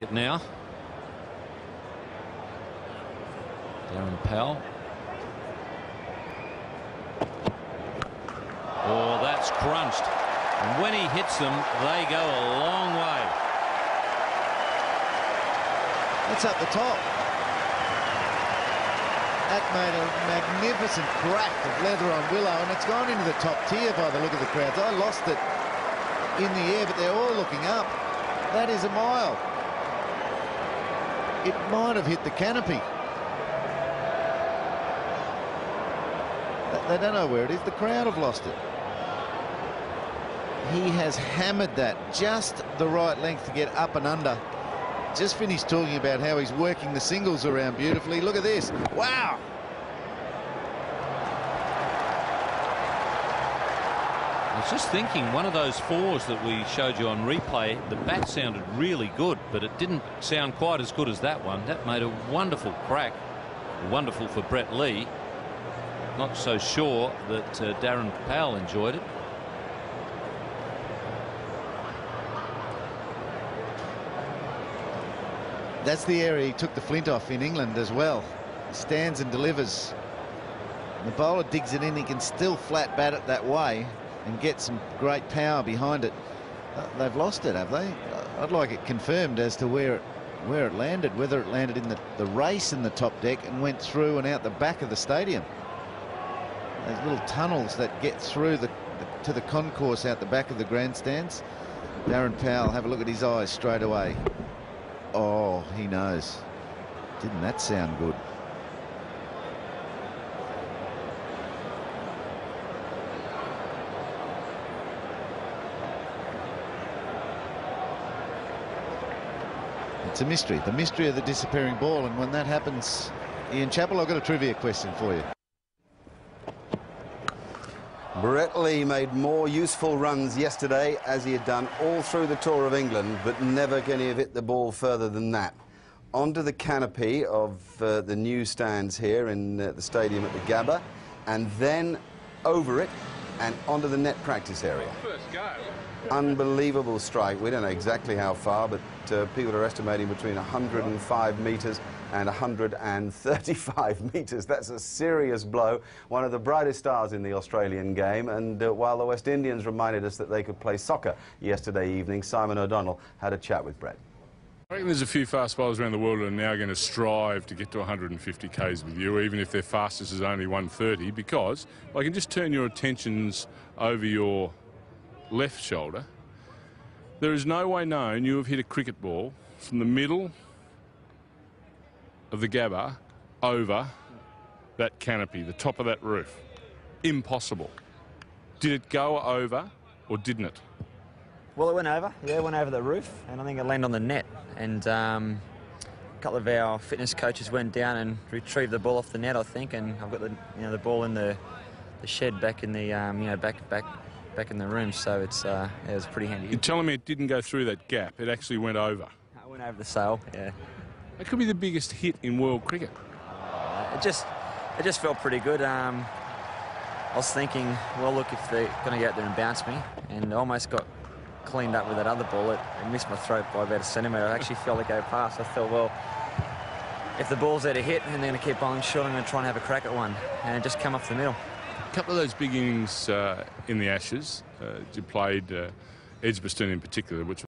It now. Darren Powell. Oh, that's crunched. And when he hits them, they go a long way. That's up the top. That made a magnificent crack of leather on Willow, and it's gone into the top tier by the look of the crowds. I lost it in the air, but they're all looking up. That is a mile. It might have hit the canopy. They don't know where it is. The crowd have lost it. He has hammered that just the right length to get up and under. Just finished talking about how he's working the singles around beautifully. Look at this. Wow. I was just thinking, one of those fours that we showed you on replay, the bat sounded really good, but it didn't sound quite as good as that one. That made a wonderful crack. Wonderful for Brett Lee. Not so sure that Darren Powell enjoyed it. That's the area he took the flint off in England as well. Stands and delivers. And the bowler digs it in. He can still flat bat it that way and get some great power behind it. They've lost it, have they? I'd like it confirmed as to where it landed, whether it landed in the race in the top deck and went through and out the back of the stadium. Those little tunnels that get through to the concourse out the back of the grandstands. Darren Powell, have a look at his eyes straight away. Oh, he knows. Didn't that sound good? It's a mystery, the mystery of the disappearing ball, and when that happens, Ian Chappell, I've got a trivia question for you. Brett Lee made more useful runs yesterday, as he had done all through the Tour of England, but never can he have hit the ball further than that. Onto the canopy of the new stands here in the stadium at the Gabba, and then over it and onto the net practice area. Unbelievable strike. We don't know exactly how far, but people are estimating between 105 metres and 135 metres. That's a serious blow. One of the brightest stars in the Australian game. And while the West Indians reminded us that they could play soccer yesterday evening, Simon O'Donnell had a chat with Brett. I reckon there's a few fast bowlers around the world that are now going to strive to get to 150 k's with you, even if their fastest is only 130, because I can just turn your attentions over your left shoulder. There is no way known you have hit a cricket ball from the middle of the Gabba over that canopy, the top of that roof. Impossible. Did it go over or didn't it? Well, it went over. Yeah, it went over the roof, and I think it landed on the net. And a couple of our fitness coaches went down and retrieved the ball off the net, I think. And I've got the ball in the shed back in the back in the room. So it was pretty handy. You're telling me it didn't go through that gap? It actually went over. It went over the sail. Yeah. It could be the biggest hit in world cricket. It just felt pretty good. I was thinking, well, look, if they're going to go out there and bounce me, and I almost got cleaned up with that other ball. It missed my throat by about a centimetre. I actually felt it go past. I thought, well, if the ball's there to hit and they're going to keep bowling short, I'm going to try and have a crack at one, and it just come off the middle. A couple of those big innings in the Ashes, you played Edgbaston in particular, which was